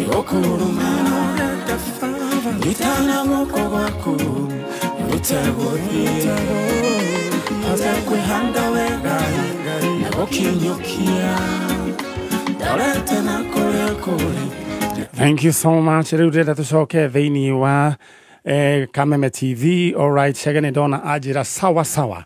Igokurumana Gitana moko waku Utego Azekwe handa wega Nago kinyukia Darete na kore kore. Thank you so much. Rudeta tushoke veini wa Kameme TV. Alright, shagene dona ajira sawa sawa.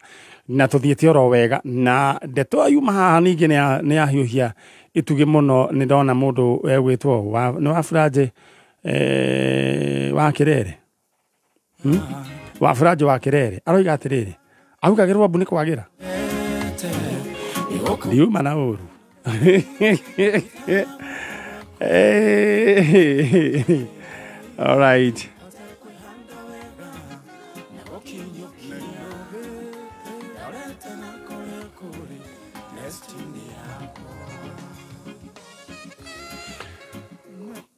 Na tuthiete oro wega na ndeto ayuma haha ningi ni ahiuhia ituge muno ni ndona mundu wetwo wa no afraje wa kirere wa afraje wa kirere aroiga atiriri augagirwa mbuni kwagira ndiuma na uru all right.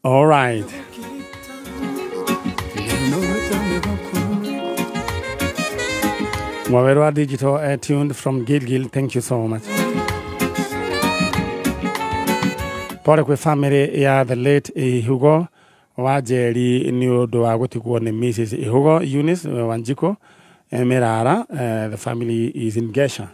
All right. Wawerwa Digital tuned from Gilgil. Thank you so much. Pore kwe family ya the late Hugo Wajeri ni undu wa gutigwo ni Mrs. Hugo Eunice Wanjiko Merara. The family is in Gesha.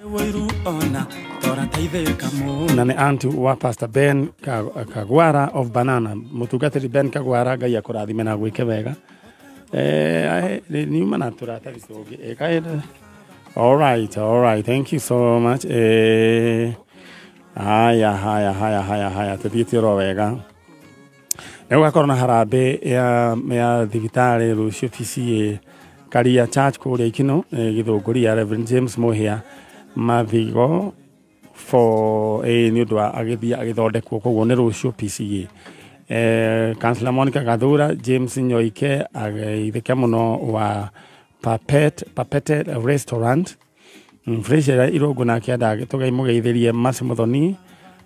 Na ni auntie wa Pastor Ben Kagwara of Banana. Mutugatiri Ben Kagwara gai akurathime na gwike wega. Ni mana turata risoge. All right. Thank you so much. Haya. Tuthietiro wega. Nĩgũgakorwo korona harambe ya thibitari rũciũ PCA Karia Church kũrĩa Ikino Gĩthũngũri Reverend James Mohia Mathigo for nĩ ũndũ wa agĩthondekwo koguo nĩ rũciũ PCA. Councillor Monica Gathura, James Nyoike agĩtheka mũno wa Papete Restaurant Freshera Irogo na kĩanda tũgaimũgeithĩrie Masi Muthoni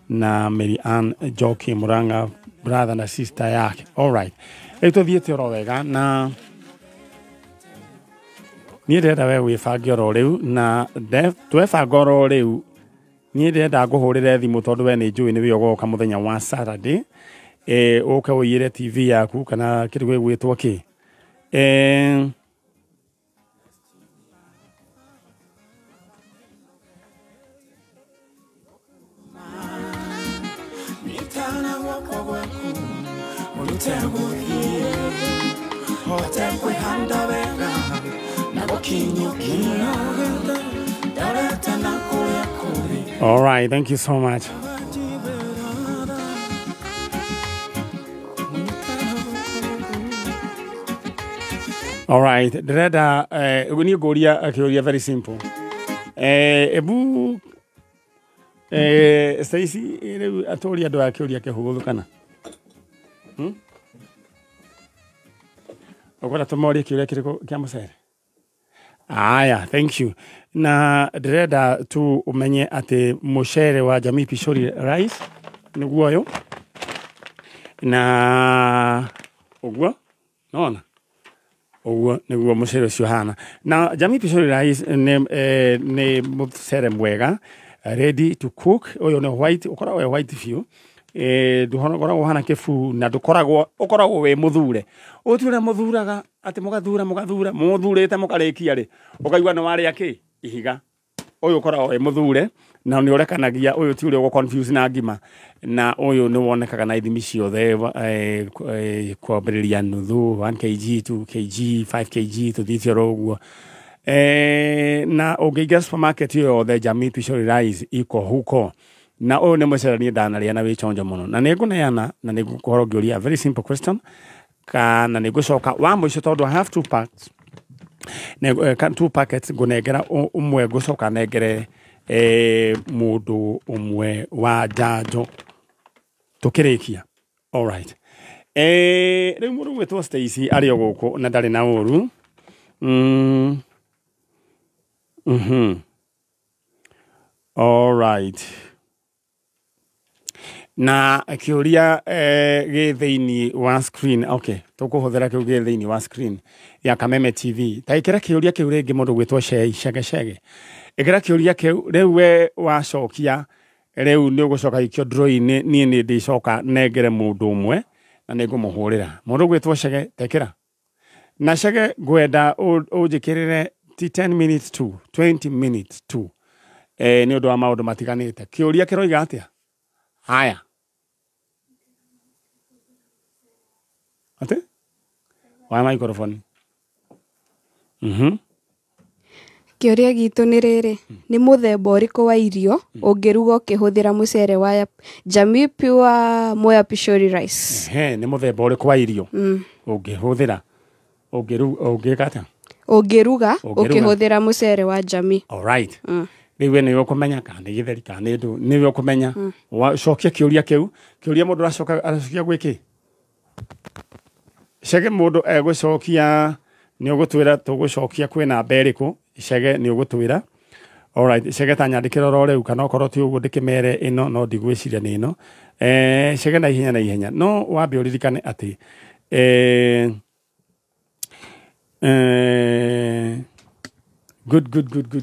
na Mary Ann Joki Muranga brother na sister yake. All right. Tuthiete oro wega na niĩ ndĩrenda we wĩbange oro rĩu na twebanga oro rĩu niĩ ndĩrenda ngũhũrĩre thimũ tondũ we nĩ njũĩ nĩwe ũgoka mũthenya wa Saturday ũke ũiyĩre TV yaku kana kĩndũ gwĩtwo kĩ All right, thank you so much. All right, Dreda, when you go here, very simple. Ebu, Stacy, I told you do I kill you, kana. Okora tomori kile kama sere. Aya, thank you. Na Dreda tu umenye ate mushere wa Jamii Pishori Rice niguo yo. Na ogwa nona. Ogwa niguo mushere Yohana. Na Jamii Pishori Rice ne mushere mwega ready to cook. Oyo ne white, okora we white few. Duhona hana kefu na dukoragwo we muthure uthure muthuraga ati mugathura muthurite mukarekia ri ukaigwa no wari aki ihiga uyu koragwo we muthure na ni urekanagia uyu ti uri go confuse na ngima na uyu ni wonekaga na ithimi ciothe kwambiriria nuthu 1 kg 2 kg 5 kg tuthithio roguo na ungiingia supermarket yothe Jamii Pishori Rice iko huko. Na o ne mushere ni dana ria na we chonjo muno na neguneana na negukorwo ngioria a very simple question kana negucoka wa muico tondu I have 2 packs can 2 packets gunengera umwe gucoka nengere mundu umwe wa janjo tukirikia. All right, riu mundu wetwo Stacy ari oguku na ndari na uru all right. Na kiuria githiini wa screen okay tukuhuthira kiu githiini wa screen ya Kameme TV taikira kiuria kiu ringi mundu gwitwo Shege ikira kiuria kiu riu we wacokia riu ni ugucoka ikio draw ni ndicoka nengere mundu umwe na nĩngũmũhũrĩra mũndũ gwĩtwo Chege tekera na Chege ngwenda ũnjĩkĩrĩre ti 10 minutes to 20 minutes to nĩ ũndũ wa maũndũ matiganĩte kĩũria kĩroiga atĩa haya ate wa microphone Kĩũria gitũ nĩ rĩrĩ nĩ mũthemba ũrĩkũ wa irio ũngĩruga ũkĩhũthĩra mũcere wa Jamii Pure Mwea Pishori Rice nĩ mũthemba ũrĩkũ wa irio ũngĩhũthĩra ũngĩka atĩa ũngĩruga ũkĩhũthĩra mũcere wa Jamii alright rĩu we nĩwe ũkũmenya kana nĩ gĩtheri kana nĩ ndũ nĩwe ũkũmenya cokia kĩũria kĩu kĩũria mũndũ aracokia gwĩkĩ Chege mũndũ egũcokia nĩ ũgũtwĩra tũgũcokia kwĩ namba ĩrĩkũ Chege nĩ ũgũtwĩra alright Chege ta nyandĩkĩra oro rĩu kana okorwo ti ũguo ndĩkĩmere ĩno no ndigwĩciria nĩ ĩno Chege na ihenya no wambe ũririkane atĩ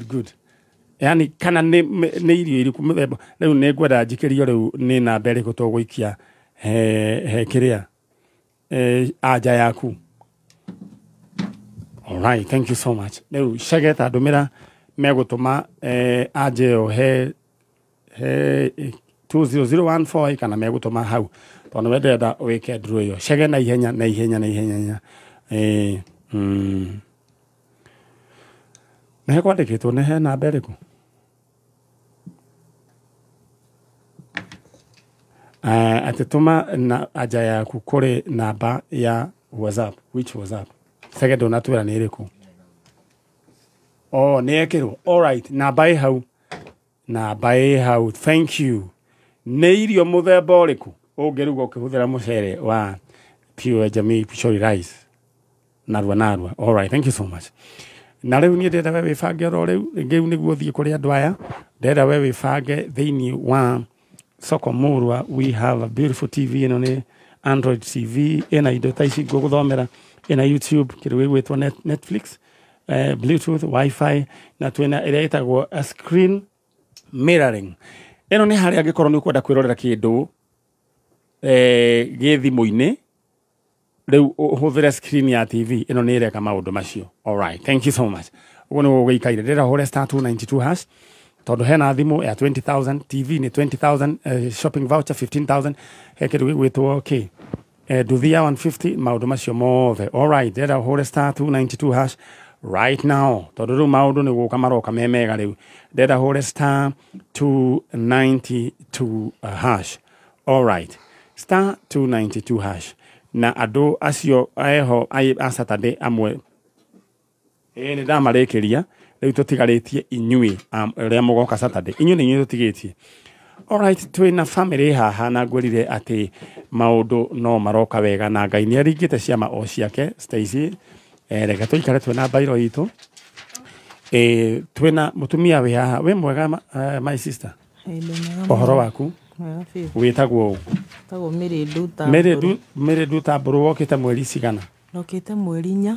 good yani kana nĩ irio irĩkũ mũthemba rĩu nĩ ngwenda njikĩrio rĩu nĩ namba ĩrĩkũ tũgũikia he kĩrĩa anja yaku alright thank you so much rĩu Chege ta ndũmĩra megũtũma anja ĩyo he 20014 kana megũtũma hau tondũ wendenda wĩke ndũrũ ĩyo Chege na ihenya nĩ kwandĩkĩtwo nĩ he namba ĩrĩkũ atĩ tũma anja yaku kũrĩ namba ya WhatsApp which WhatsApp Chege ndũnatwĩra nĩ ĩrĩkũ nĩ ĩkĩrwo alright namba ĩ hau thank you nĩ irio mũthemba ũrĩkũ ũngĩruga ũkĩhũthĩra mũcere wa Pure Jamii Pishori Rice narua alright thank you so much na rĩu niĩ ndĩrenda we wĩbange oro rĩu rĩu nĩguo thiĩ kũrĩ andũ aya ndĩrenda we wĩbange thĩinĩ wa Soko Murwa we have a beautiful TV ĩno nĩ Android TV ĩna indo ta ici ngũgũthomera ĩna YouTube kĩrĩa gwĩtwo Netflix Bluetooth Wi-Fi na twĩna ĩrĩa ĩtagwo a screen mirroring ĩno nĩ harĩa angĩkorwo nĩ ũkwenda kwĩrorera kĩndũ gĩ thimũ-inĩ rĩu ũhũthĩre screen ya TV ĩno nĩ ĩreka maũndũ macio alright thank you so much ũguo nĩ gũgĩikaire ndĩra hũre *292# tondũ hena thimũ ya 20,000 TV nĩ 20,000 shopping voucher 15,000 he kĩndũ gĩgwĩtwo nduthi ya 150 maũndũ macio mothe alright ndĩra hũre *292# right now tondũ rĩu maũndũ nĩ gũka maroka memega rĩu ndĩra hũre *292# alright *292# na andũ acio eho a Saturday amwe nĩ ndamarĩkĩria rĩu tũtigarĩtie inyuĩ ũrĩa mũgoka Saturday inyuĩ nĩ inyuĩ tũtigĩtie alright twĩna family haha na ngwĩrire atĩ maũndũ no maroka wega na Ngai nĩ aringĩte ciama o ciake Stacy reke tũikare twĩna bairo itũ twĩna mũtumia wĩ haha wĩ mwega my sister ũhoro waku wĩtagwo tagwo Mary Nduta Mary Nduta Mbũrũ wokĩte mweri cigana nokĩte mweri 4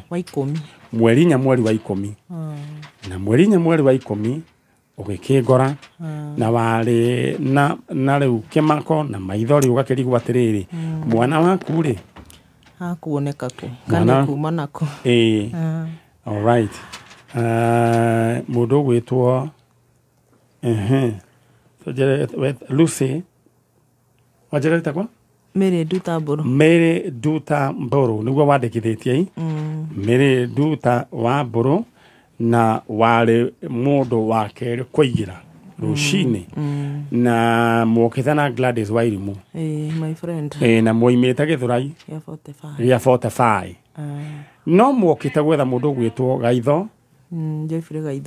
wa 10 mweri 4 mweri wa 10 na mweri 4 mweri wa 10 ũgĩkĩngora na warĩ na rĩu kĩmako na maithori ũgakĩrigwo atĩrĩrĩ mwana waku rĩ hakuoneka kũ kana kuma nako alright mũndũ gwĩtwo Lucy wajera itakwa Mary Nduta Mbũrũ Mary Nduta Mbũrũ nĩguo wandĩkithĩtie Mary Nduta wa Mbũrũ na warĩ mũndũ wa kerĩ kũigĩra rũcinĩ na mũkĩte na Gladys Wairimu my friend na mũimĩte Gĩthũrai gĩa 45 no mũkĩte gwetha mũndũ gwĩtwo Gaitho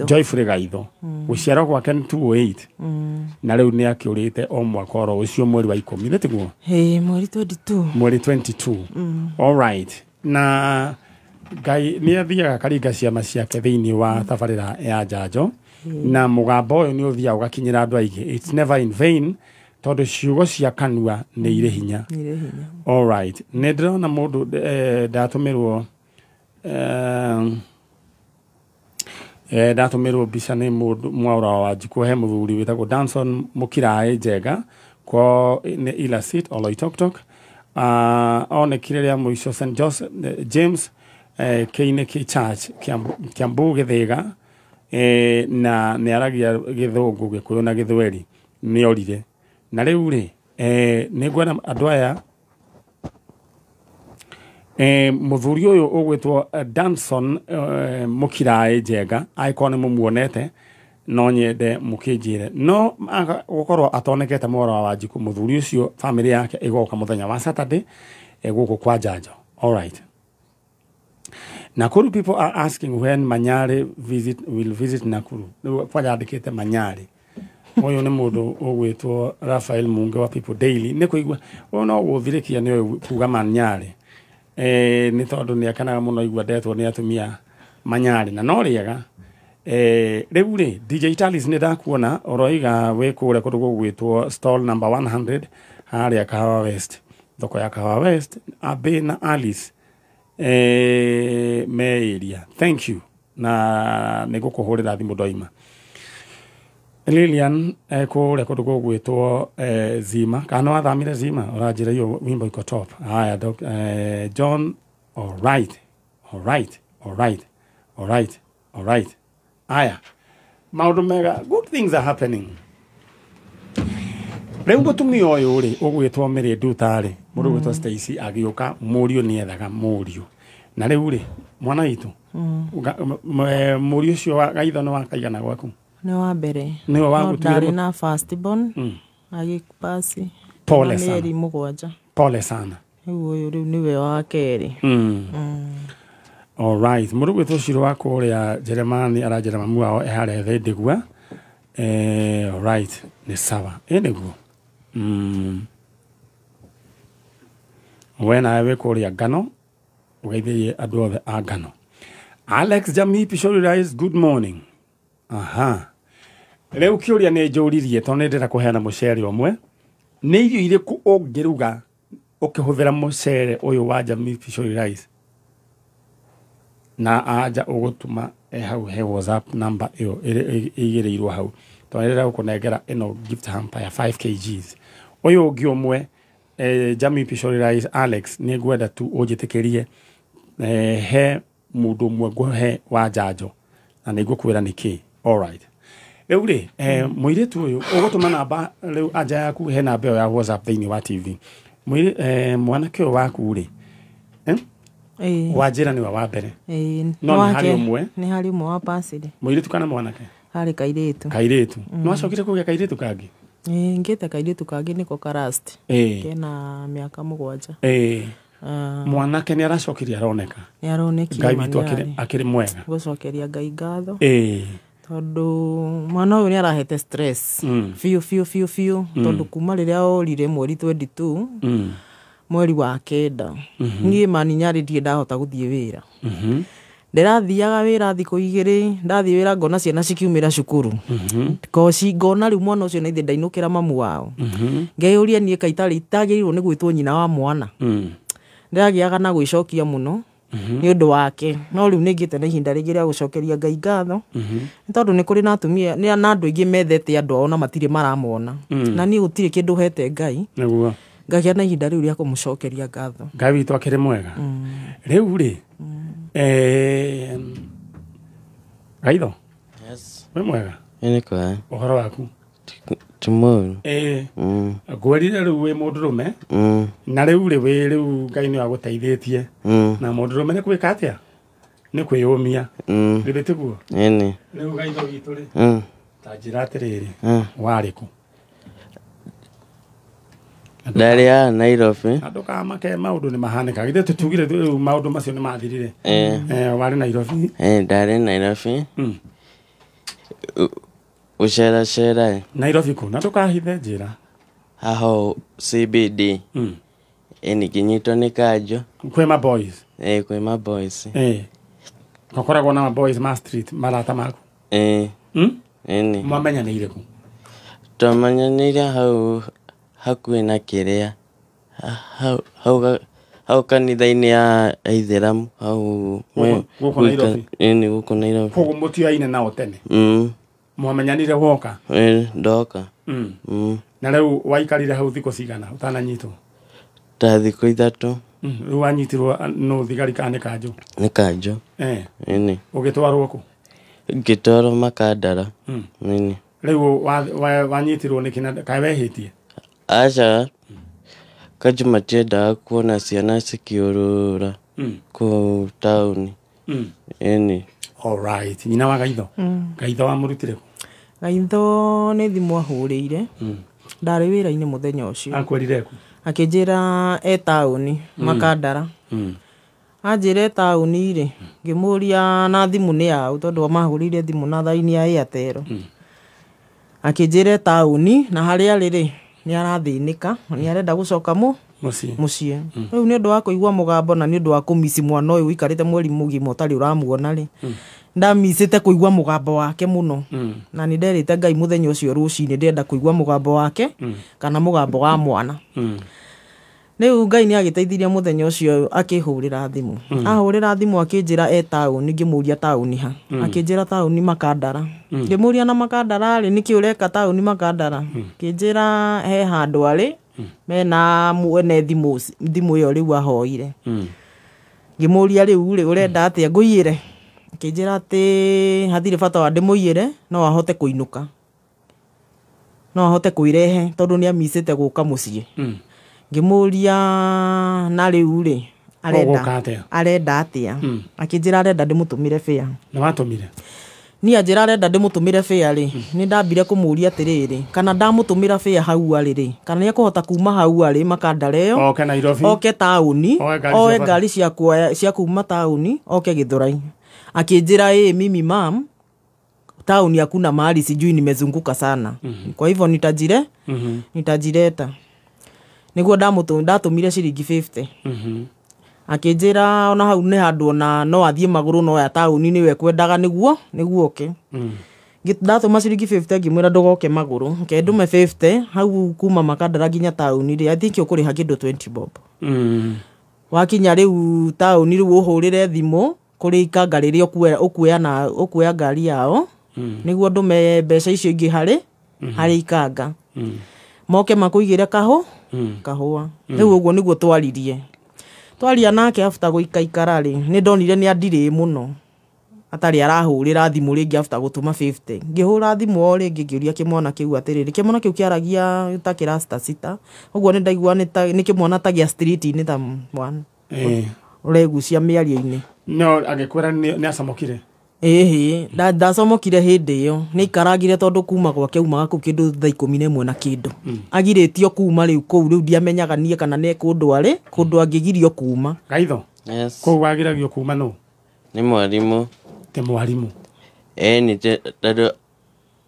Joyfrey Gaitho gũciarwo gwake nĩ 208 na rĩu nĩ akĩũrĩte o mwaka oro ũcio mweri wa 10 nĩ tiguo mweri 22 alright na Ngai nĩ athiaga karinga ciama ciake thĩinĩ wa tabarĩra ya njanjo na mũgambo ũyũ nĩ ũthiaga ũgakinyĩra andũ aingĩ it's never in vain tondũ ciugo cia kanua nĩ irĩ hinya alright nĩ ndĩrona mũndũ ndatũmĩrwo ndatũmĩrwo mbica nĩ mũndũ mwaũra wa Wanjikũ he mũthuri wĩtagwo Danson Mũkiraĩ Njenga kwa Ilasit Oloitoktok onekire ria muico St Joseph James Keineki Church Kiambu Githega na nĩ aragia Gĩthũngũ Gĩkũyũ na Gĩthweri nĩ orire na rĩu rĩ nĩ ngwenda andũ aya muthuri uyu ugwitwo Danson Mukirai Njenga aikone mumuonete no nyende mukinjire no gukorwo atonekete mwara wa Wanjiku muthuri ucio family yake igoka muthenya wa Saturday guku kwa Njanjo. All right. Nakuru people are asking when Manyari will visit Nakuru. Kwa yandikite Manyari. Oyo ni mundu ugwitwo Raphael Munge wa People Daily. Ni kuigwa no guthirikia ni kuga Manyari. Ni tondu ni akanaga muno igwa ndetwo ni atumia Manyari na no riega riu ri DJ Talis ni ndakuona oroiga we kure kundu gugwitwo stall number 100 haria Kahawa West thoko ya Kahawa West Abe na Alice me area. Thank you na nigukuhurira thimu doima Lilian kure kundu gugwitwo Zima kana wathamire Zima uranjira iyo wimbo iko top. Haya John. All right. Aya maundu mega, good things are happening. Rĩu mũtumia ũyũ rĩ ũgwĩtwo Mary Nduta rĩ mũndũ ũgwĩtwo Stacy agĩũka mũriũ nĩ ethaga mũriũ na rĩu rĩ mwana witũ mũriũ ũcio wa gaitho nĩ wakaigana gwaku? Nĩ wa mbere nĩ wa gũtuĩra na first born agĩpasi pole sana mĩeri mũgwanja. Pole sana. Rĩu nĩwe wa kerĩ. All right. Mũndũ ũgwĩtwo Shiro wa kũrĩa Jeremani aranjĩra mamu wao eharĩa Thendigua. All right. Nĩ sawa. Nĩguo. We nawe kũrĩa Ngano ũgeithĩrie andũ othe a Ngano. Alex Jamii Pishori Rise, good morning. Aha. Rĩu kĩũria nĩ njũririe tondũ nĩ ndĩra kũheana mũcere ũmwe. Nĩ irio irĩkũ ũngĩruga ukihũthĩra mũcere ũyũ wa Jamii Pishori Rise na aja ugutuma hau he WhatsApp number iyo igireirwo hau twanirira gukunengera ino gift hamper ya 5 kgs uyu ungi umwe Jamii Pishori Rise Alex ni ngwenda tu unjitikirie he mundu umwe ngũhe wa Njanjo na nĩ ngũkwĩra nĩkĩ. All right. Rĩu rĩ mũirĩtu ũyũ ũgũtũma namba rĩu anja yaku he namba ya WhatsApp thĩinĩ wa TV mwanake ũyũ waku rĩ wajira ni wa mbere no ni hari umwe wa pasire mũirĩtu kana mwanake hari kairitu no acokire kũgĩa kairitu kangi ngĩte kairitu kangi niko karast kena mĩaka mũgwanja mwanake ni aracokirie aroneka Ngai witũ akĩrĩ mwega gũcokeria Ngai ngatho tondu mwana ũyũ nĩ arahete stress fiu tondu kuma rĩrĩa orire mweri 22 mweri wa kenda niĩ mani nyarĩ ndiĩ ndahota gũthiĩ wĩra ndirathiaga wĩra thikũ igĩrĩ ndathiĩ wĩra ngona ciana cikiumĩra cukuru koci ngona rĩu mwana ũcio na ithe ndainũkĩra mamu wao ngeyũria niĩ kaitari itagĩrĩirwo nĩ gwĩtwo nyina wa mwana ndĩragĩaga na gwĩcokia mũno nĩ ũndũ wake no rĩu nĩngĩte na ihinda rĩngĩ rĩa gũcokeria Ngai ngatho tondũ nĩ kũrĩ na atumia na andũ aingĩ methete andũ ao na matirĩ maramona na niĩ gũtirĩ kĩndũ hete Ngai nĩguo ngagĩa na ihinda rĩu rĩa kũmũcokeria ngatho. Ngai witũ akĩrĩ mwega. Rĩu rĩ Gaitho. Yes. We mwega. Nĩ kwega. Ũhoro waku? Tomorrow. Ngwĩrire rĩu wĩ mũndũrũme na rĩu rĩu Ngai nĩ agũteithĩtie na mũndũrũme nĩ gwĩka atĩa? Nĩ kwĩyũmia. Rĩu tiguo? Ĩni. Rĩu Gaitho witũ rĩ ta njĩra atĩrĩrĩ warĩ kũ? Ndarĩ ya Nairobi. Andũ kamake maũndũ nĩ mahanĩka githĩ tũtugire rĩu maũndũ macio nĩ mathirire. Warĩ Nairobi? Ndarĩ Nairobi. Ucera. Nairobi kũ? Na ndũkahithe njĩra. Haho CBD. Eni kinyitwo nĩ kanjũ. Kwĩ ma boys? Kwĩ ma boys. Gũkoragwo na ma boys ma street marata maku? Eni. Mwamenyanĩire kũ? Twamenyanĩire hau hakuhĩ na kĩrĩa hau kanitha-inĩ ya Aithĩramu hau gũkũ Nairobi. Eni gũkũ Nairobi. Koguo mũtioaine nao tene? Mwamenyanire woka? Ndoka. Na rĩu waikarire hau thikũ cigana ũtananyitwo? ta thikũ ithatũ. Rĩu wanyitirwo no thigari kana nĩ kanjũ? Nĩ kanjũ. Ĩni. Ũgĩtwarwo kũ? Ngĩtwarwo Makandara. Ĩni. Rĩu wanyitirwo nĩ kĩna kaĩ wehĩtie? Aca, kanjũ matiendaga kuona ciana cikĩũrũra kũu taũni. Ĩni. Alright. Nyina wa Gaitho? Gaitho wamũrutire kũ? Gaitho nĩ thimũ ahũrĩire. Ndarĩ wĩra-inĩ mũthenya ũcio. Akwĩrire kũ? Akĩnjĩra taũni Makandara. Anjĩra taũni rĩ, ngĩmũria na thimũ nĩ yaũ tondũ amahũrĩire thimũ na thaini ya Airtel. Akĩnjĩra taũni na harĩa arĩ rĩ nĩ arathĩnĩka, nĩ arenda gũcoka muciĩ. Rĩu nĩ ũndũ wa kũigua mũgambo na nĩ ũndũ wa kũmisi mwana ũyũ ũikarĩte mweri mũgima ũtarĩ ũramuona rĩ, ndamisĩte kũigua mũgambo wake mũno. Na nĩ nderĩte Ngai mũthenya ũcio rũcinĩ ndenda kũigua mũgambo wake kana mũgambo wa mwana. Rĩu Ngai nĩ agĩteithirie mũthenya ũcio akĩhũrĩra thimũ. Ahũrĩra thimũ akĩnjĩra taũni, ngĩmũria taũni ha. Akĩnjĩra taũni Makandara. Ngĩmũria na Makandara rĩ nĩkĩ ũreka taũni Makandara? Akĩnjĩra he handũ arĩ mena mwene thimũ ĩyo rĩu ahoire. Ngĩmũria rĩu rĩ ũrenda atĩa ngũiyĩre? Akĩnjĩra atĩ hatirĩ bata wa ndĩmũiyĩre no ahote kũinũka. No ahote kwĩrehe tondũ nĩ amisĩte gũka muciĩ. Ngĩmũria na rĩu rĩ arenda atĩa? Akĩnjĩra arenda ndĩmũtũmĩre fare. Nĩ watũmire? Niĩ anjĩra arenda ndĩmũtũmĩre fare rĩ, nĩ ndambire kũmũria atĩrĩrĩ kana ndamũtũmĩra fare hau arĩ rĩ kana nĩ ekũhota kuma hau arĩ Makandara ĩyo oke Nairobi, oke taũni, oe ngari cia kuma taũni oke Gĩthũrai. Akĩnjĩra mimi mam, tauni hakuna mahali sijui nimezunguka sana. Kwa hivyo nitajireta. Niguo ndatumire ciringi 50. Akĩnjĩra ona hau nĩ handũ ona no athiĩ magũrũ no ya taũni nĩwe kwendaga nĩguo oke. Ndatũma ciringi 50 ngĩmwĩra ndũgoke magũrũ. Ndume 50 hau kuma Makandara nginya taũni rĩ I think ũkũrĩha kĩndũ 20 bob. Wakinya rĩu taũni rĩu ũhũrĩre thimũ kũrĩ ikanga rĩrĩa ũkuoya ngari yao nĩguo ndume mbeca icio ingĩ harĩ ikanga. Moke makũigĩre kahũa. Rĩu ũguo nĩguo twaria nake after gũikaikara rĩ nĩ ndonire nĩ andirĩ mũno atarĩ arahũrĩra thimũ rĩngĩ after gũtuma 50. Ngĩhũra thimũ o rĩngĩ ngĩũria kĩmwana kĩu atĩrĩrĩ, kĩmwana kĩu kĩaragia ta kĩrasta sita, ũguo nĩ ndaigua nĩ kĩmwana ta gĩa street-inĩ ta mwana ũregucia mĩario-inĩ. No agĩkwĩra nĩ acamũkire? Ndacamũkire hĩndĩ ĩyo nĩ ikaragire tondũ kuma gwake umaga kũu kĩndũ thaa 11 na kĩndũ. Agirĩtio kuma rĩu kũu rĩu ndiamenyaga niĩ kana nĩ kũndũ angĩgirio kuma. Gaitho? Yes. Kũu wagiragio kuma no? Nĩ mwarimũ. Te mwarimũ? Nĩ tondũ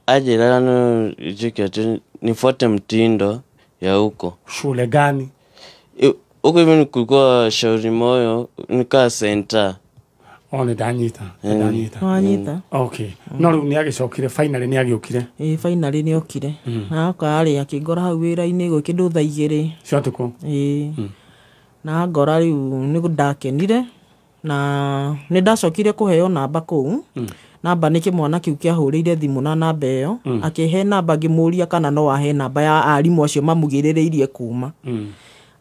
ajĩraga no njĩke atĩ nifuate mtindo ya huko. Shule gani? Huko hivi ni kulikuwa Shauri Moyo nikaa center. Nĩ ndanyita. Wanyita. Okay. No rĩu nĩ agĩcokire finally nĩ agĩũkire? Finally nĩ okire. Na akarĩ akĩngora hau wĩra-inĩ gwĩ kĩndũ thaa 2 cia ũtukũ. Na ngora rĩu nĩ ndakenire na nĩ ndacokire kũheo namba kũu. Namba nĩ kĩmwana kĩu kĩahũrĩire thimũ na namba ĩyo. Akĩhe namba ngĩmũria kana no ahe namba ya arimũ acio mamũgĩrĩrĩirie kuma.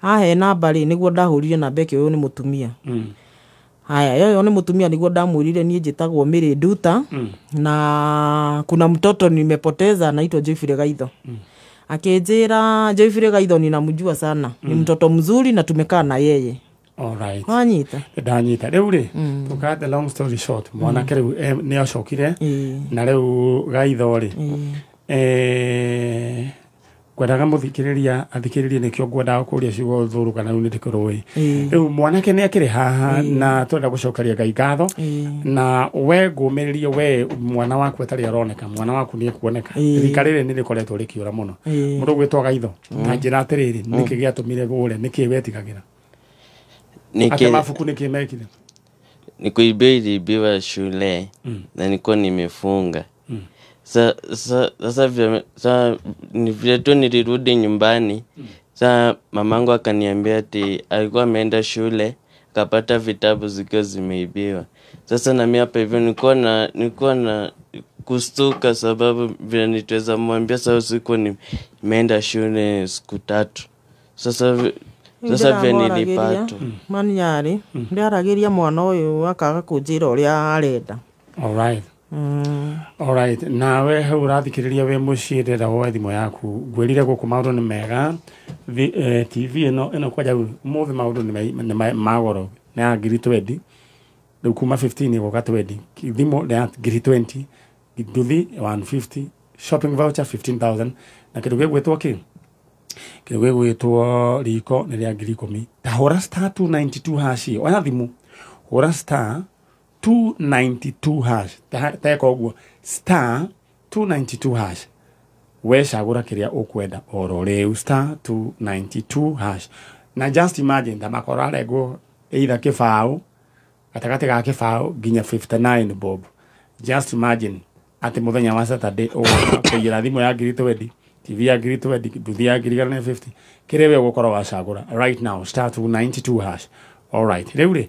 Ahe namba rĩ nĩguo ndahũrire namba ĩyo ũyũ nĩ mũtumia. Haya, yo nĩ mũtumia nĩguo ndamwĩrire niĩ njĩtagwo Mary Nduta na kuna mtoto nimepoteza anaitwa Joyfrey Gaitho. Akĩnjĩra Joyfrey Gaitho ninamjua sana. Ni mtoto mzuri na tumekaa na yeye. Alright. Wanyita. Ndanyita. Rĩu rĩ, to cut the long story short, mwanake rĩu nĩ acokire na rĩu Gaitho rĩ kwendaga mũthikĩrĩria athikĩrĩrie nĩkĩo ngwendaga kũria ciugo thũrũ kana rĩu nĩndĩkũrũĩ. Rĩu mwanake nĩ akĩrĩ haha na twenda gũcokeria Ngai ngatho na we ngũmĩrĩrie we mwana waku atarĩ aroneka, mwana waku nĩ ekuoneka. Rika rĩrĩ nĩ rĩkoretwo rĩkĩũra mũno. Mũndũ gwĩtwo Gaitho na njĩra atĩrĩrĩ nĩkĩ gĩatũmire ũre nĩkĩ wetigagĩra? Ate mabuku nĩkĩ mekire? Ni kuibiwa shule na nilikuwa nimefunga. Sasa vile tu nilirudi nyumbani. Sasa mamangu akaniambia ati alikuwa ameenda shule akapata vitabu zikiwa zimeibiwa. Sasa na mimi hapa hivyo nilikuwa na kustuka sababu vile nitaweza mwambia sasa siku nimeenda shule siku 3. Sasa Sasa vile nilipata. Maniari, ndiaragiria mwana uyu akaga kunjira uria arenda. All right. All right. Nawe hau urathikiriria we muciĩ ndenda woe thimũ yaku ngwĩrire gũkũ maũndũ nĩ mega TV ĩno kwaja ũmũthĩ maũndũ nĩ magoro nĩ ya ngiri 20 rĩu kuma 15 gũka 20 thimũ nĩ ya ngiri 20 nduthi 150 shopping voucher 15,000 na kĩndũ gĩgwĩtwo kĩ kĩndũ gĩgwĩtwo riko nĩ rĩa ngiri 10 ta hũra star 292 hash oya thimũ hũra star 292 hash teka ũguo star 292 hash we cagũra kĩrĩa ũkwenda oro rĩu star 292 hash na just imagine ta makoro arengwo either kĩbaũ gatagatĩ ga kĩbaũ nginya 59 bob just imagine atĩ mũthenya wa Saturday ũkũigĩra thimũ ya ngiri 20 TV ya ngiri 20 nduthi ya ngiri 50 kĩrĩa we ũgũkorwo wacagũra right now star 292 hash all right rĩu rĩ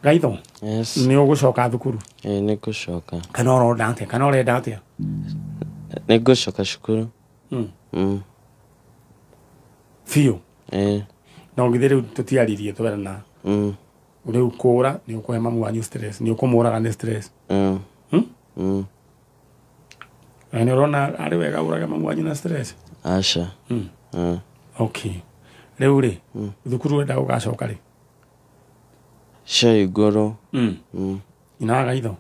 Gaitho. Yes. Nĩ ũgũcoka thukuru. Nĩ ngũcoka. Kana ũrenda atĩa? Kana ũrenda atĩa? Nĩ ngũcoka cukuru. Biũ. No ngithĩ rĩu tũtiaririe twerana. Rĩu kũũra nĩ ũkũhe mamu wanyu stress. Nĩ ũkũmũraga nĩ stress. Nĩ ũrona arĩ wega ũrage mamu wanyu na stress? Aca. Okay. Rĩu rĩ, thukuru wenda ũgacoka rĩ? Cia igũrũ. Ina Gaitho.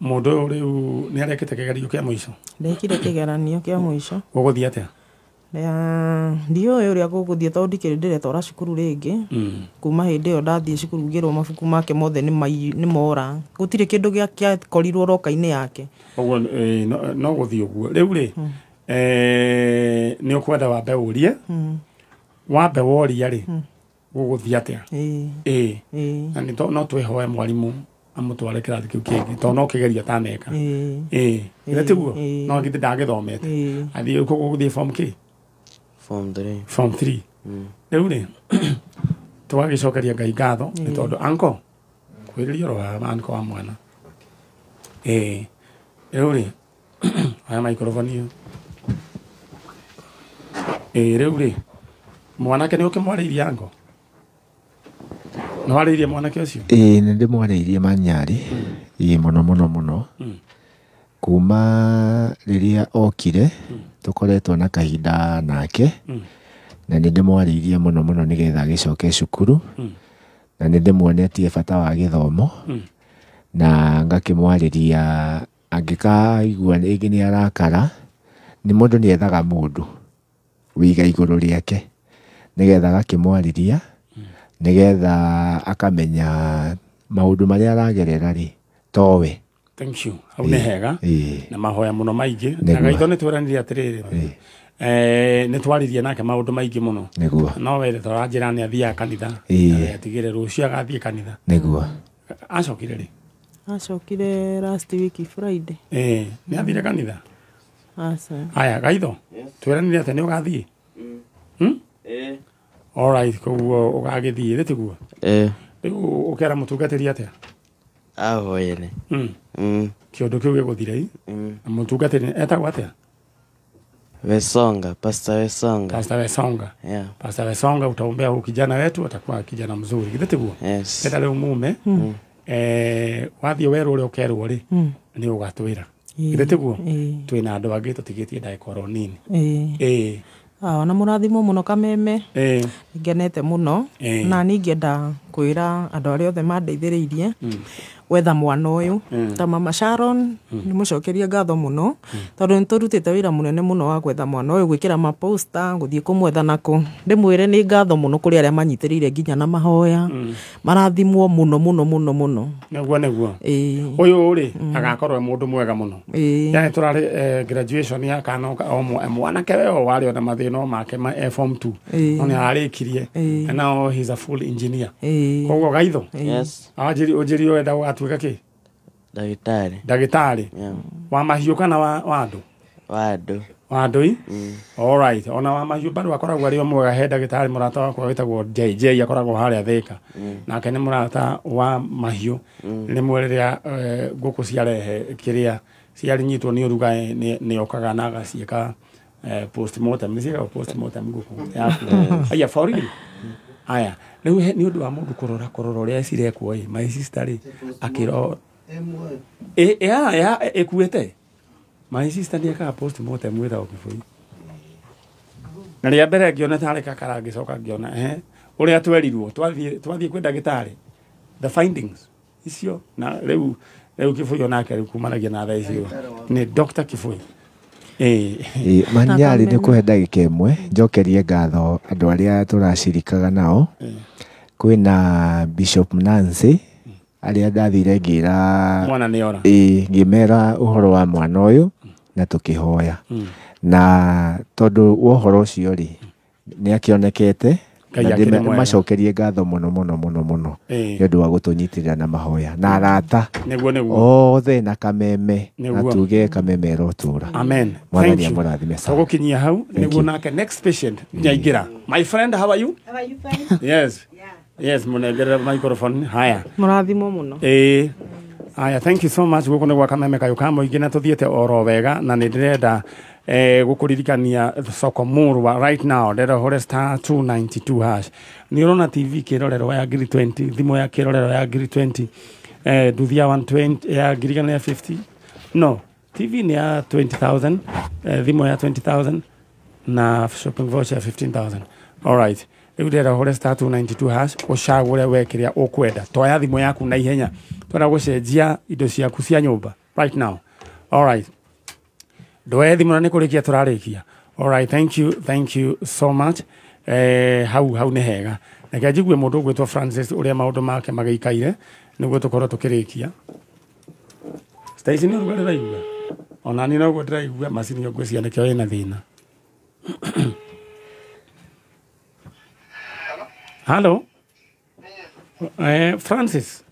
Mũndũ ũyũ rĩu nĩ arekĩte kĩgeranio kĩa mũico. Ndekire kĩgeranio kĩa mũico. Gũgũthiĩ atĩa? Ndiũĩ ũrĩa gũgũthiĩ tondũ ndikĩrĩ ndĩretwara cukuru rĩngĩ. Kuma hĩndĩ ĩyo ndathiĩ cukuru ngĩrwo mabuku make mothe nĩ mora. Gũtirĩ kĩndũ gĩakorirwo roka-inĩ yake. Ũguo no gũthiĩ ũguo. Rĩu rĩ, nĩ ũkwenda wambe ũrie. Wambe woria rĩ, gũgũthiĩ atĩa? Na no twĩhoe mwarimũ amũtware kĩrathi kĩu kĩngĩ tondũ no kĩgerio ataneka. Ĩrĩa tiguo no githĩ ndagĩthomete. Athiĩ gũgũthiĩ form kĩ? Form 3. Form 3. Rĩu rĩ, tũgagĩcokeria Ngai ngatho nĩ tondũ anko kwĩrĩria oro anko wa mwana. Rĩu rĩ, aya microphone ĩyo. Rĩu rĩ, mwanake nĩ ũkĩmwarĩirie anko? No warĩirie mwanake ũcio? Nĩ ndĩmwarĩirie Maniari mũno kuma rĩrĩa okire tũkoretwo na kahinda nake na nĩ ndĩmwarĩirie mũno nĩgetha agĩcoke cukuru na nĩ ndĩmuonetie bata wa gĩthomo na ngakĩmwarĩria angĩkaigua rĩngĩ nĩ arakara nĩ mũndũ nĩ ethaga mũndũ wĩiga igũrũ rĩake nĩgetha agakĩmwarĩria nĩgetha akamenya maũndũ marĩa aragerera rĩ towe. Thank you. Hau nĩ hega na mahoya mũno maingĩ na Gaitho nĩ tweranire atĩrĩrĩ nĩ twaririe nake maũndũ maingĩ mũno no were tũranjĩra nĩ athiaga kanitha atigĩre rũciũ agathiĩ kanitha nĩguo acokire rĩ? Acokire last week Friday. Nĩ athire kanitha? Aca. Aya Gaitho tweranire atĩ nĩ ũgathiĩ? All right, koguo ũgagĩthiĩ rĩ tiguo? Rĩu ũkera mũtungatĩri atĩa? Ahoere. Kĩũndũ kĩu gĩgũthire mũtungatĩri etagwo atĩa? Wesonga, Pastor Wesonga. Pastor Wesonga. Yeah. Pastor Wesonga utaombea huyu kijana wetu atakuwa kijana mzuri. Githĩ tiguo? Yes. Enda rĩu mume wathiĩ werũ ũrĩa ũkerwo rĩ nĩ ũgatwĩra. Githĩ tiguo? Twĩna andũ angĩ tũtigĩtie ndagĩka oro nini. Na mũrathimo mũno Kameme. Ngenete mũno na ningĩenda kwĩra andũ arĩa othe mandeithĩrĩirie gwetha mwana ũyũ ta mama Sharon nĩ mũcokerie ngatho mũno tondũ nĩ tũrutĩte wĩra mũnene mũno wa gwetha mwana ũyũ gwĩkĩra maposta gũthiĩ kũmwetha nako ndĩmwĩre nĩ ngatho mũno kũrĩ arĩa manyitĩrĩire nginya na mahoya marathimwo mũno nĩguo ũyũ rĩ agakorwo mũndũ mwega mũno yani tũrarĩ graduation ya kana mwanake we warĩ ona mathĩna make ma form 2 no nĩ ararĩkirie and now he's a full engineer koguo Gaitho ũnjĩri wenda atuĩka kĩ? Ndagĩtarĩ wa mahiũ kana wa andũ? Wa andũ all right ona wa mahiũ bado akoragwo arĩ mwega he ndagĩtarĩ mũrata wakwa wĩtagwo JJ akoragwo harĩa Thĩka nake nĩ mũrata wa mahiũ nĩ mwerĩrĩa ngũkũ ciarehe kĩrĩa ciarinyitwo nĩ ũruga nĩ okaga na agaciĩka postmortem nisiga postmortem guku yaku aya for real aya riu ni undu wa mundu kurora uria cirekwo my sister ri akiro ekuete my sister ni aka postmortem witha ukifui na ria mbere ngiona tare kakara ngicoka ngiona uria twerirwo twathie kwenda gitari the findings icio na riu kifui onake riu kumanagia na thaa icio ni Dr. Kifui Manyari nĩ kũhe ndagĩka ĩmwe njokerie ngatho andũ arĩa tũracirikaga nao kwĩna Bishop Nancy arĩa ndathire ngĩra mwana nĩ ora ngĩmera ũhoro wa mwana ũyũ na tũkĩhoya na tondũ ũhoro ũcio rĩ nĩ akĩonekete macokerie ngatho mũno nĩ ũndũ wa gũtũnyitĩrĩra na mahoya na arata othe na kameme na tuge kameme rotũra amen thank you tũgũkinyia hau nĩguo nake next patient nyaingĩra my friend how are you fine yes mũnengerera microphone haya mũrathimwo mũno haya thank you so much gũkũ nĩ gwa kameme kayũ mũingĩ na tũthiĩte oro wega na nĩ ndĩrenda gukuririkania soko murwa right now ndero hore star 292 hash ni urona TV kirorero ya giri 20 thimo ya kirorero ya giri 20 duthia 120 ya giri kana 50 no TV ni ya 20,000 thimo ya 20,000 na shopping voucher 15,000 all right ndero hore star 292 hash ucagure wekiria ukwenda toya thimo yaku na ihenya twara gucenjia indo ciaku cia nyumba right now all right Doethi mwana nikulikia turarikia. All right, thank you so much. Hau ni hega. Na kiajigue mundu gwitwa Francis uria maundu make magaikaire niguo tukorwo tukirikia. Station ni rugari raigua. Ona ni no gudiraigua macini yo gwecia nikyo ina thina. Hello. Francis.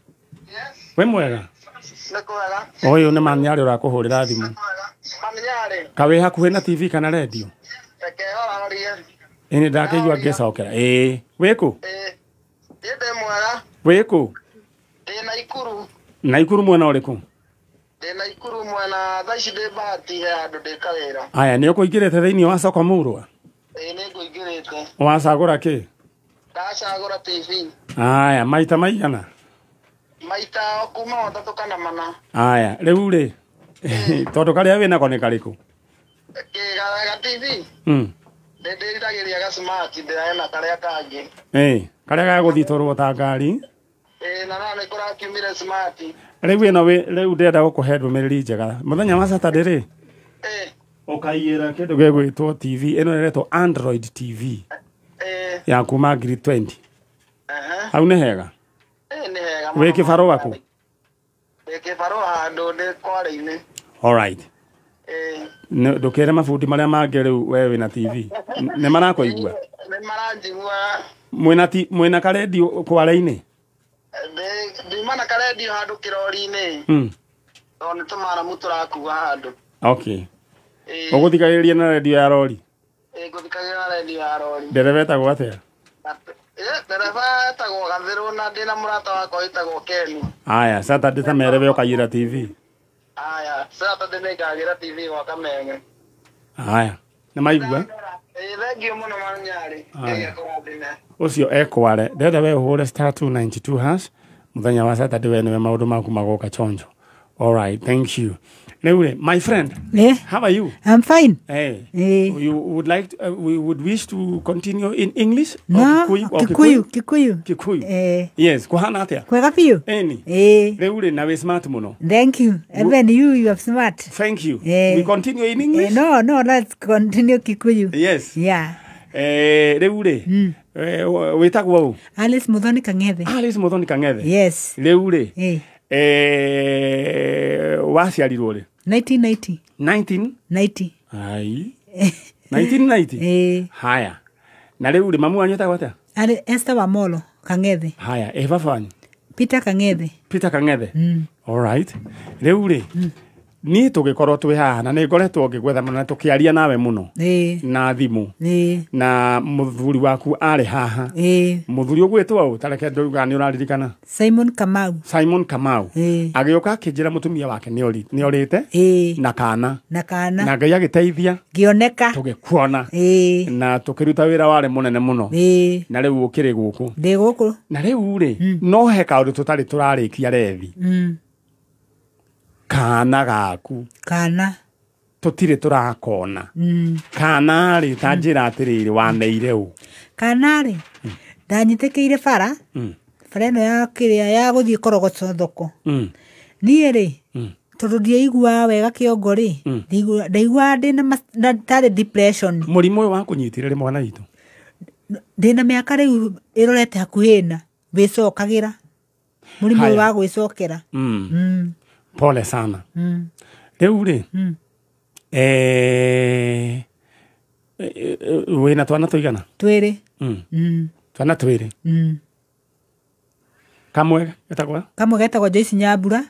Yes. We mwega. Nekwega. Oyo ni manyari urakuhurira thimu. Kawe hakuhe na TV kana radio ini ndakigua ngicokera wiku inde mwega wiku ndina ikuru Naikuru mwena uriku ndina ikuru mwena thaici ndi bahati he andu ndikawira aya ni ukuingirite thiini wa soko murwa ni nguingirite wacagura ki ndacagura TV aya maita maigana maita kuma 3 kana 4 aya riu ri tondu karia wina ko ni kariku ga TV ndĩndĩriragĩria ga smart ndĩraena karia kangi karia ga guthitũrwo ta ngari na nĩ kũrakiumire smart riu ndĩrenda gũkũhe ndũmĩrĩri njega mũthenya wa Saturday ri ũkaiyĩra kĩndũ gĩgwĩtwo TV ĩno ĩretwo Android TV ya kuma ngiri 20 hau nĩ hega nĩ hega wĩ kĩbarũ waku kĩbarũ handũ ndĩ kwarĩ-inĩ all right ndukere mabundi maria mangĩ riu we wina TV nĩ marakũigua nĩ maranjigua mwena karedio kware-inĩ ndimana karedio handũ kĩrori-inĩ tondũ nĩ tũmaramu tũrakua handũ okay ũgũthikagĩrĩria na redio ya rori ngũthikagĩrĩria na redio ya rori ndereba etagwo atĩa ndereba etagwo Gathĩrũ na ndĩ na mũrata wakwa wĩtagwo Keni aya Saturday ta merebe ũkaiyĩra TV aya Saturday nĩngagĩra TV gwa Kameme aya nĩ maigua thengio mũno Manyari ũcio ekware ndenda we ũhũre star 292 hash mũthenya wa Saturday we nĩwe maũndũ maku magoka chonjo all right thank you Anyway, my friend, how are you? I'm fine. You would like to, we would wish to continue in English? No, Kikuyu. Yes, kuhana atia? Kwega piyo? Reule na we smart muno. Thank you. Even you are smart. Thank you. We continue in English? No, let's continue Kikuyu. Yes. Yeah. Reule. Wetagwo u? Alice Muthoni Kang'ethe. Alice Muthoni Kang'ethe. Yes. Reule. Waciarirwo ri? 1990. 1990. Ai. 1990. Haya. Na riu ri mamu wanyu etagwo atia? Esther Wamolo Kang'ethe. Haya, baba wanyu? Peter Kang'ethe. Peter Kang'ethe. All right. Riu ri ni tugikorwo twi haha na ni ngoretwo ngigwetha na tukiaria nawe muno na thimu na muthuri waku ari haha muthuri ugwitwa u tareke nduga ni uraririkana Simon Kamau agioka akinjira mutumia wake ni orite na kana na Ngai agiteithia gioneka tugikuona na tukiruta wira wale munene muno na riu ukiri guku ndi guku na riu ri no he kaundu tutari turarikia rethi kana gaku tutire turakona kana ri tanjira atiriri waneire u kana ri ndanyitekeire bara ino ya kiria ya guthie Korogocho thoko nie ri tondu ndieigua wega kiongo ri ndaigua ndina tari depression murimu wa kunyitire ri mwana itu ndina miaka riu irorete hakuhina wicokagira murimu wa gwicokera pole sana riu ri wina twana tuigana twiri twana twiri kamwe getagwo Joyce Nyambura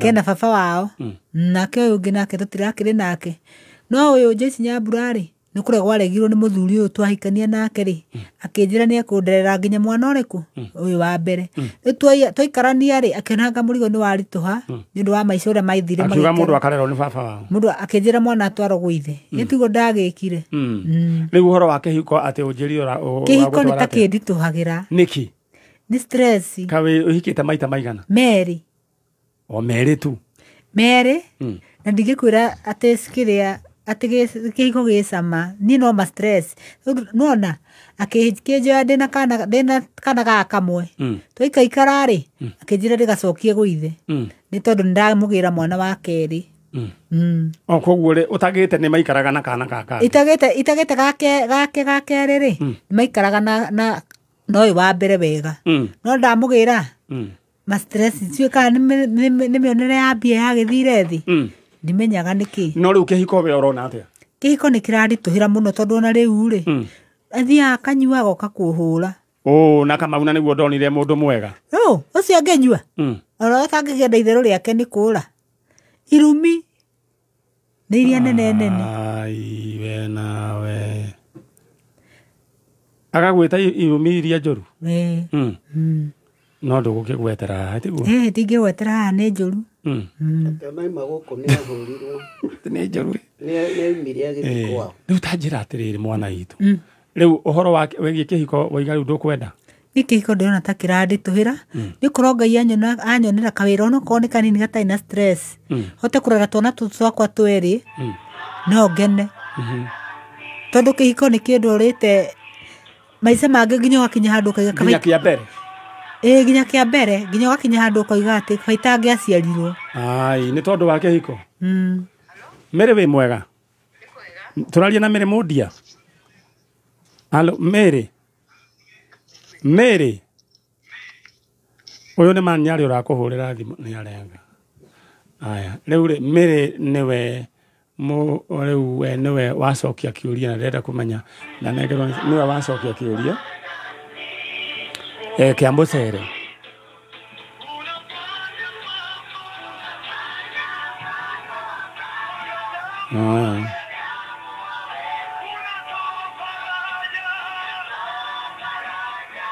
kena baba wao nake uyu ungi nake tutirakiri nake no uyu Joyce Nyambura ri ni kuregwa aregirwo ni muthuri uyu twahikania nake ri akinjira ni akunderera nginya mwana uriku uyu wa mbere twikarania ri akionanga murigo ni warituha ni ndu wa maica uria maithire akiuga mundu akarerwo ni baba wao mundu akinjira mwana atwaro gwithe nitugo ndagikire riu uhoro wa kihiko ati unjiri ora kihiko ni takindituhagira niki ni stress kawe uhikite maita maigana Meri tu Meri na ndigikwira ati skiria ati kihiko gicama ni no ma stress nona akikinjoya ndina kana ga kamwe twaikaikara ri akinjira ndigacokie gwithe ni tondu ndamugira mwana wa keri koguo ri utagite ni maikaraga na kana kaka itagite gake ri maikaraga na no wa mbere wega no ndamugira ma stress ciuka ni mionere ya bia ya githire thi ndimenyaga niki no riu kihiko we urona atia kihiko ni kirarituhira muno tondu ona riu ri athia akanyua goka kuhura na Kamau na niguo ndonire mundu mwega ucio angenyua ora atangigenda itheru riake ni kura irumi ni iria nene ai we nawe agagwita irumi iria njoru no ndugukigwetera atiguo ndingigwetera ni njoru maima guku ni ahurirwo ni njoru ni imire agithikwa riu tanjira atiriri mwana itu riu uhoro wa wegie kihiko waiga riu ndukwenda ni kihiko ndona ta kirandituhira ni ukorwo Ngai anyonera kawira ono ko ni kanini gatai na stress hote kurera twana twakwa tweri no ngene tondu kihiko ni kindu urite maica mangi nginya wakinya handu kaiga nginya kia mbere nginya kia mbere nginya wakinya handu kaiga ati baita ngiaciarirwo ai ni tondu wa kihiko mere we mwega turaria na mere mundia alo mere uyu ni manyari urakuhurira thimu ni arenga aya riu ri mere niwe riu we niwe wacokia kiuria na ndenda kumenya na negerwo niwe wacokia kiuria kia mucere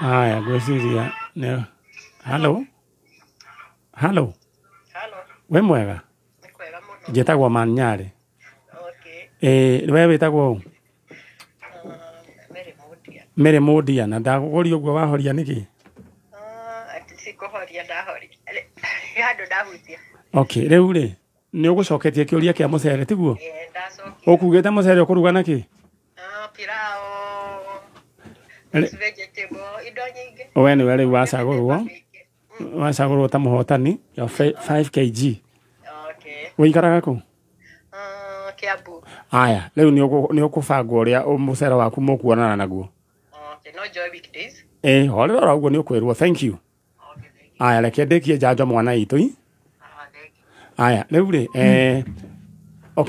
aya gwiciria ne halo we mwega njitagwo Manyari we witagwo Mere Mundia na ndagugoria uguo wahoria niki ati sikuhoria ndahoria handu ndahutia okay riu ri ni ugucoketie kiuria kia mucere tiguo ukugite mucere ukuruga naki pirao vegetable indo nyingi we ni wele wacagurwo ta muhotani ya 5 kg wikaraga ku Kiambu aya riu ni ukubangwa uria mucere waku mukuonana naguo no joy weekdays horera uguo ni ukwirwo thank you aya reke ndikie njanjo mwana itu aya riu ri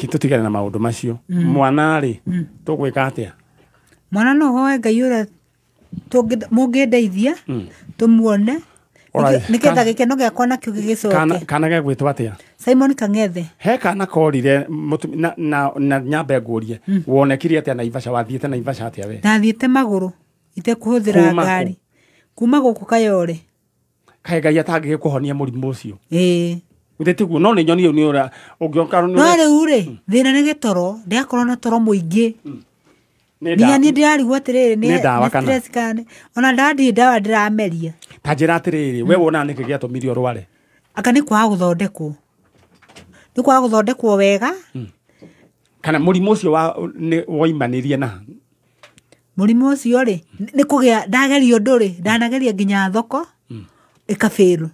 tutigane na maundu macio mwana ri tugwika atia mwana no hoe Ngai uria mungendeithia tumuone Niketha gikeno giakwa nakio gigicoke. Kana gegwitwo atia? Simon Kang'ethe. He kana korire na nyambe ngurie wonekire atia Naivasha, wathiete Naivasha atia we? Nathiete maguru itekuhuthira ngari kuma guku Kayole. Kae Ngai atangĩgĩkũhonia mũrimũ ũcio. Uthetiguo no nĩ nyoni ni ora ungioka no rĩu rĩ thĩna nĩ gĩtoro ndiakorwo na toro mũingĩ. Ni ndirarigwo atiriri ni stress kana ona ndandi ndawa ndirameria. Ta njĩra atiriri we wona nĩkĩ gĩatũmire ũrware? Aka nĩ kwaga gũthondekwo. Nĩ kwaga gũthondekwo wega. Kana mũrimũ ũcio woimanirie na mũrimũ ũcio rĩ nĩ kũgĩa ndagerio ndũrĩ ndanageria nginya thoko ikabiru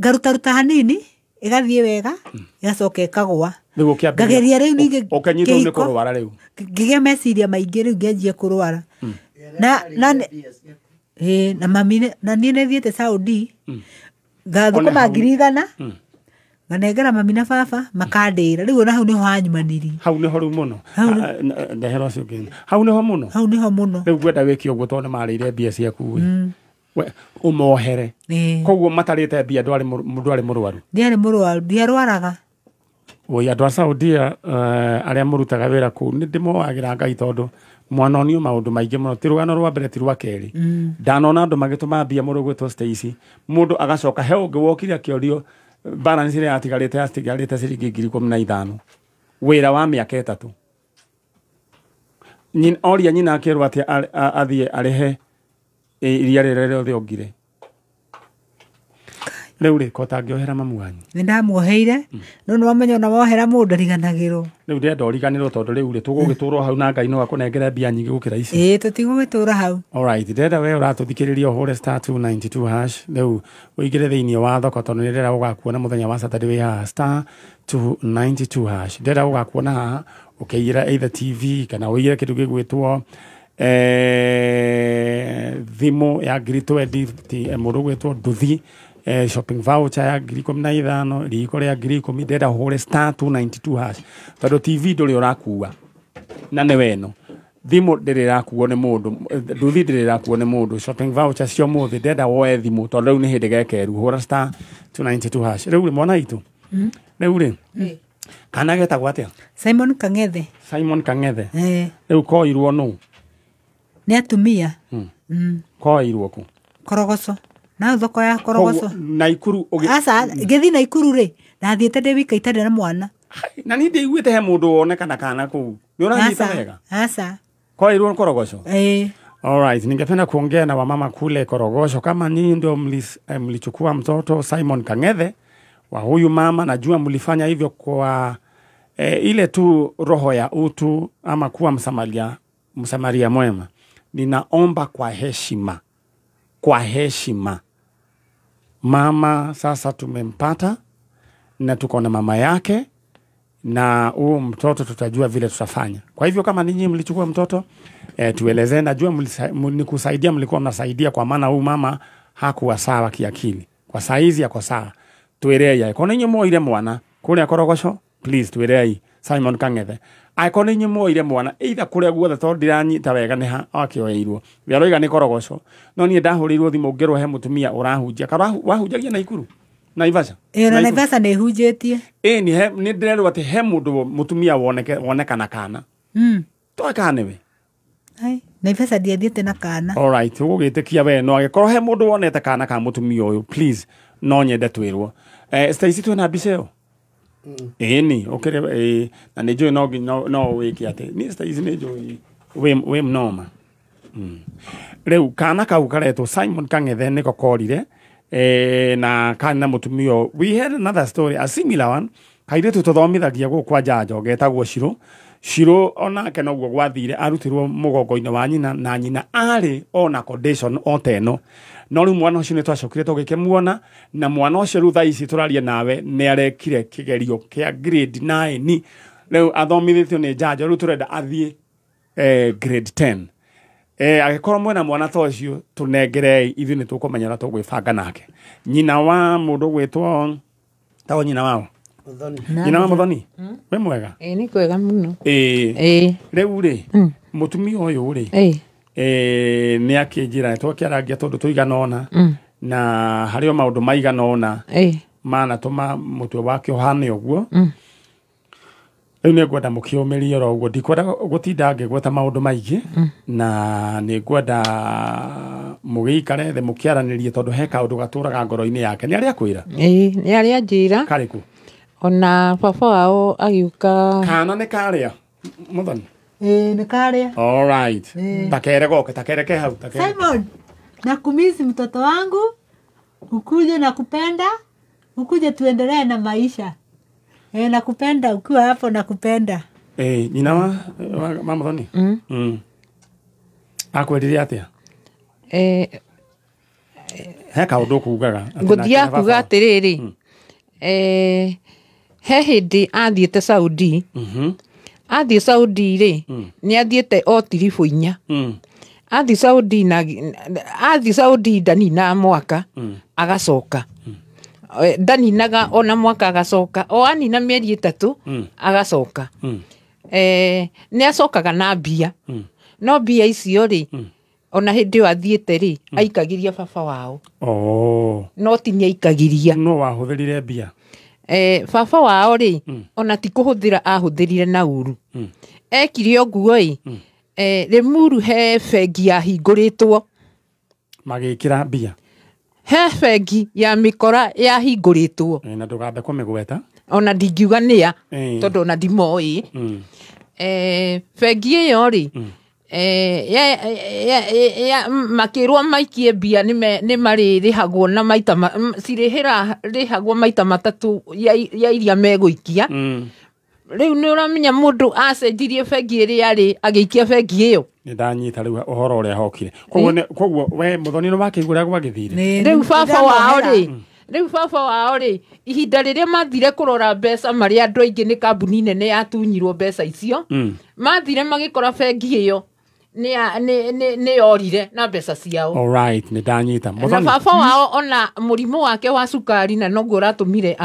ngaruta hanini igathiĩ wega igacoka ikagwa ngageria rĩu ningĩ ukanyitwo nĩ kũrwara rĩu ngigĩa meciria maingĩ rĩu ngĩanjia kũrwara na mami na niĩ nĩthiĩte Saudi ngathũkũma 100 nganengera mami na baba makandĩra rĩu ona hau nĩho hanyumaniri hau nĩho rĩu mũno ndehera ũcio kĩngĩ hau nĩho mũno rĩu ngwenda wĩke ũguo tondũ nĩmarĩire mbia ciaku we umohere koguo matarĩte mbia ndwarĩ mũrwaru ndiarĩ mũrwaru ndiarwaraga oi andũ a Saudi arĩa mũrutaga wĩra kũu nĩ ndĩmoagĩra Ngai tondũ mwana onio maũndũ maingĩ mũno ti rũgano rwa mbere ti rwa kerĩ ndanona andũ magĩtũma mbia mũrũgwĩtwo Stacy mũndũ agacoka he ũngĩ wokire akĩorio balance ile atigarĩte ciringi 15,000 wĩra wa mĩaka 3 oria nyina akĩrwo atĩ athiĩ arĩhe iria rĩrĩa rĩothe ongire rĩu rĩ ko tangĩohera mamu wanyu nĩndamuoheire no nĩ wamenya ona wohera mũndũ riganagĩrwo rĩu ndĩrenda ũriganĩrwo tondũ rĩu rĩ tũgũgĩtũrwo hau na Ngai no akũnengere mbia nyingĩ gũkĩra ici tũtigũgĩtũra hau. Alright ndĩrenda we ũratũthikĩrĩria ũhũre *292# rĩu ũingĩre thĩinĩ wa thoko tondũ nĩndĩrenda gũgakuona mũthenya wa Saturday wĩ haha *292# ndĩrenda gũgakuona haha ũkĩigĩra either TV kana ũigĩre kĩndũ gĩgwĩtwo thimũ ya 20 mũndũ gwĩtwo nduthi shopping voucher ya 15,000 riko rĩa 10,000 ndĩrenda ũhũre *292# tondũ TV ndũrĩ ũrakua na nĩ weno thimũ ndĩrĩ ĩrakuo nĩ mũndũ nduthi ndĩrĩ ĩrakuo nĩ mũndũ shopping voucher cio mũthĩ ndĩrenda woe thimũ tondũ rĩu nĩ hĩndĩ gekeru hũra *292# rĩu rĩ mwana itũ rĩu rĩ kana getagwo atĩa? Simon Kang'ethe. Simon Kang'ethe rĩu koirwo nũ? Nĩ atumia koirwo kũ? Korogoco na thoko ya Korogoco Naikuru asa ngĩthi Naikuru rĩ ndathiĩte ndĩ wika itarĩ na mwana na niĩ ndĩiguĩte he mũndũ wonekana kana kũu nĩ ũranyita wega asa koirwo Korogoco alright ningependa kuongea na wamama kule Korogoco kama nyinyi ndio mlichukua mtoto Simon Kang'ethe wa huyu mama najua mlifanya hivyo kwa ile tu roho ya utu ama kuwa msamaria mwema. Ninaomba kwa heshima mama sasa tumempata na tuko na mama yake na huo mtoto tutajua vile tutafanya. Kwa hivyo kama ninyi mlichukua mtoto tuelezeni, najua mlikusaidia, mlikuwa mnasaidia kwa maana huyu mama hakuwa sawa kiakili. Kwa saizi yako sawa. Tueleye kwa ninyi moire mwana kule Korogoco please tueleye Simon Kang'ethe aikona ninyi moire mwana either kule guothe to ndiranyita wega ni ha akioeirwo biaroiga ni Korogoco no nie ndahurirwo thimu ngirwo he mutumia urahunjia kana wahunjagia Naikuru Naivasha Naivasha ne hunjetie ni ndirerwo ati he mundu mutumia wonekana kana to kana we hai Naivasha ndiathiete na kana alright ugitikia we no agikorwo he mundu wonete kana ka mutumia uyu please no nyende twirwo Stacy twena biseo ni okere na nejo no wiki ate ni Stacy nejo we mnoma reu kana kau kareto Simon Kang'ethe niko korire na kana mutumio we had another story a similar one kairetu tuthomithagia gukwa njanjo getagwo Shiro ona kenogwo gwathire arutirwo mugongo-ine wa nyina na nyina ari ona condition oteno no ru mwana ucio nitwacokire tugikimuona na mwana ucio ru thaa ici turaria nawe ni arekire kigerio kia grade 9 reu athomithitio ni njanjo ru turenda athie grade 10 agikorwo mwena mwana ta ucio tunengerei ithu ni tukumenyera tugwibanga nake nyina wa mundu gwitwo tawo nyina wao nyina wa Muthoni we mwega ni kwega muno reu ri mutumia uyu ri ni akinjira twakiarangia tondu tuiganona na hario maundu maigana ona mana tuma mutwe wake uhane uguo riu ni ngwenda mukiumirie ro uguo ndikwenda gutinda ngigweta maundu maigi na ni ngwenda mugikare the mukiaranirie tondu he kaundu gaturaga ngoro-ini yake ni aria kwira ni aria njira kariku ona baba wao agiuka kana ni karia muthoni ni karia all right takere ke hau Simon nakumisi mtoto wangu ukuje nakupenda ukuje tuendelee na maisha nakupenda ukiwa hapo nakupenda nyina wa mama Thoni akwendire atia he kaundu kugaga nguthia kuga atiriri he hindi athiete Saudi athie Saudi ri ni athiete o tiribu 4 athie Saudi ndanina mwaka agacoka ndaninaga ona mwaka agacoka o anina mieri 3 agacoka ni acokaga na mbia no mbia icio ri ona hindi yo athiete ri aikagiria baba wao no ti ni aikagiria no wahuthirire mbia baba wao ri ona ti kuhuthira ahuthirire na uru ekire oguo Limuru he bengi yahingũrĩtwo magĩkĩra mbia he bengi ya mikora yahingũrĩtwo na ndũgambe kũmĩgweta ona ndingiuga nĩa tondũ ona ndimoĩ bengi ĩyo rĩ makĩrwo maikie mbia nĩ marĩrĩhagwo na maita cirĩhagwo maita matatũ ya iria megũikia riu ni uramenya mundu acenjirie bengi ĩrĩa rĩ agĩikia bengi ĩyo ni ndanyita riu uhoro ũrĩa hokire koguo we Muthoni no wakĩigua gwagĩthire riu baba wao rĩ ihinda rĩrĩa mathire kũrora mbeca marĩa andũ aingĩ nĩ kambuni nene yatunyirwo mbeca icio mathire magĩkora bengi ĩyo nĩ yorire na mbeca ciao all right ni ndanyita na baba wao ona mũrimũ wake wa cukari na noguo ũratũmire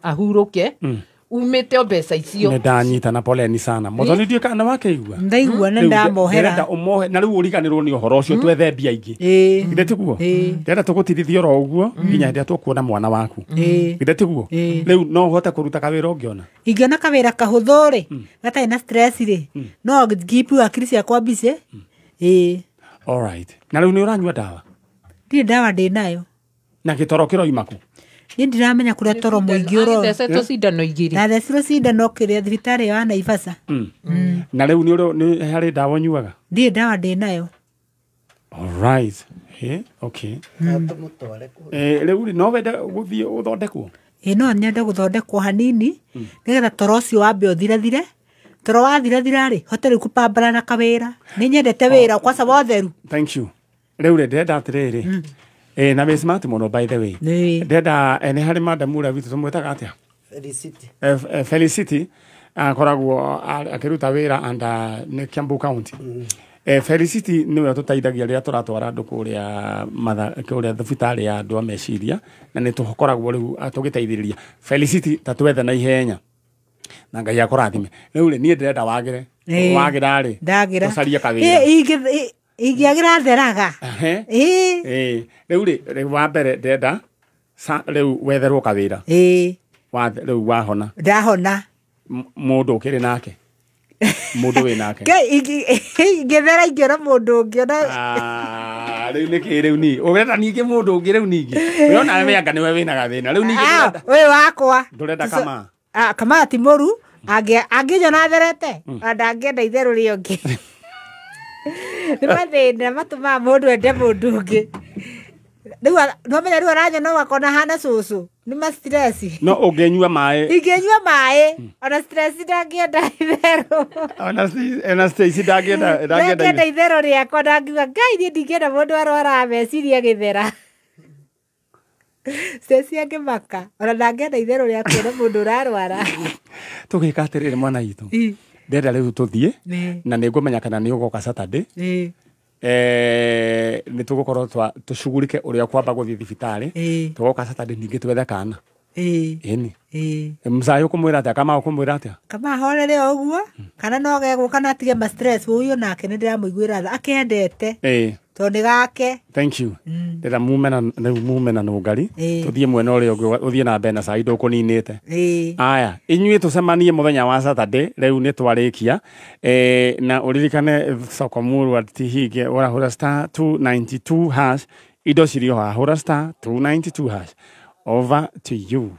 ahurũke umete mbeca icio ni ndanyita na poleni sana Muthoni ndiĩ kana wakĩigua ndaigua na ndamohera ũmohe na rĩu ũriganĩrwo nĩ ũhoro ũcio twethe mbia ingĩ githĩ tiguo ndĩrenda tũgũtirithia oro ũguo nginya hĩndĩ ĩrĩa tũkuona mwana waku githĩ tiguo rĩu no ũhote kũruta kawĩra ũngĩona ingĩona kawĩra kahũthũ rĩ gatarĩ na stress rĩ no ngipu akiri ciakwa mbice all right na rĩu nĩ ũranyua ndawa ndirĩ ndawa ndĩnayo na gĩtoro kĩroima kũ ni ndiramenya kuria toro muingi uro thecetwo cindano igiri na thecirwo cindano kiria thibitari ya Naivasha na riu ni hari ndawa nyuaga ndi ndawa ndinayo all right okay riu no wenda guthie uthondekwo no nyenda guthondekwo hanini nigetha toro ucio wambe uthirathire toro wathirathira ri hote kupambana na kawira ni nyendete wira kwa sababu otheru thank you riu ndenda atiriri na be smart muno by the way ndenda ene hari madam ura vitu tumwetaga atia Felicity akoragwo akiruta wira anda ne Kiambu County Felicity niwe tutaithagia ria turatwara andu kuria thibitari ya andu ameciria na ni tukoragwo riu tugiteithiriria Felicity tatwethe na ihenya na Ngai akurathime riu ni ndenda wagira ri tucaria kawira igiagira theraga riu wa mbere ndenda riu wetherwo kawira riu wahona ndahona mundu ukiri nake mundu wi nake ngethera ingĩra mundu ũngĩ riu niki riu ni urenda ningi mundu ungi riu ningi urona we anga niwe wina gathina riu ningi we wakwa ndurenda kama kama ti mũru angĩnyona therete ndangĩenda itherũ rĩo ngĩ nĩ mathĩna matũmaga mũndũ ende mũndũ ũngĩ rĩu nomenya rĩu aranyona wakona hana cũcũ nĩ ma stress no ũngĩnyua maĩ ingĩnyua maĩ ona stress ndangĩenda itherũ ona stress ndangĩenda itherũ rĩakwa ndangiuga Ngai niĩ ndingĩenda mũndũ arwara meciria gĩthera stress angĩmaka ona ndangĩenda itherũ rĩa kuona mũndũ ũrarwara tũgĩka atĩrĩrĩ mwana witũ ndenda rĩu tũthiĩ na nĩ ngũmenya kana nĩ ũgoka Saturday nĩ tũgũkorwo tũcugurike ũrĩa kwamba gũthiĩ thibitarĩ tũgoka Saturday ningĩ twethe kana ĩni mzai ũkũmwĩra atĩa kama ũkũmwĩra atĩa kama horere ũguo kana no gegũka na atige ma stress ũyũ nake nĩ ndĩramũiguĩra tha akendete Tondå gake. Thank you. Ndä mumena no ngari tå thiä mwena å rä å ngä å thiä na mbere na cai ndå kå ninä te aya inyuä tå cemanie må thenya wa Saturday rä u nä twarä kia na å ririkane Sokomurwa tihinge å rahå ra star 292 hash indo cirio hahå ra star 292 hash over to you.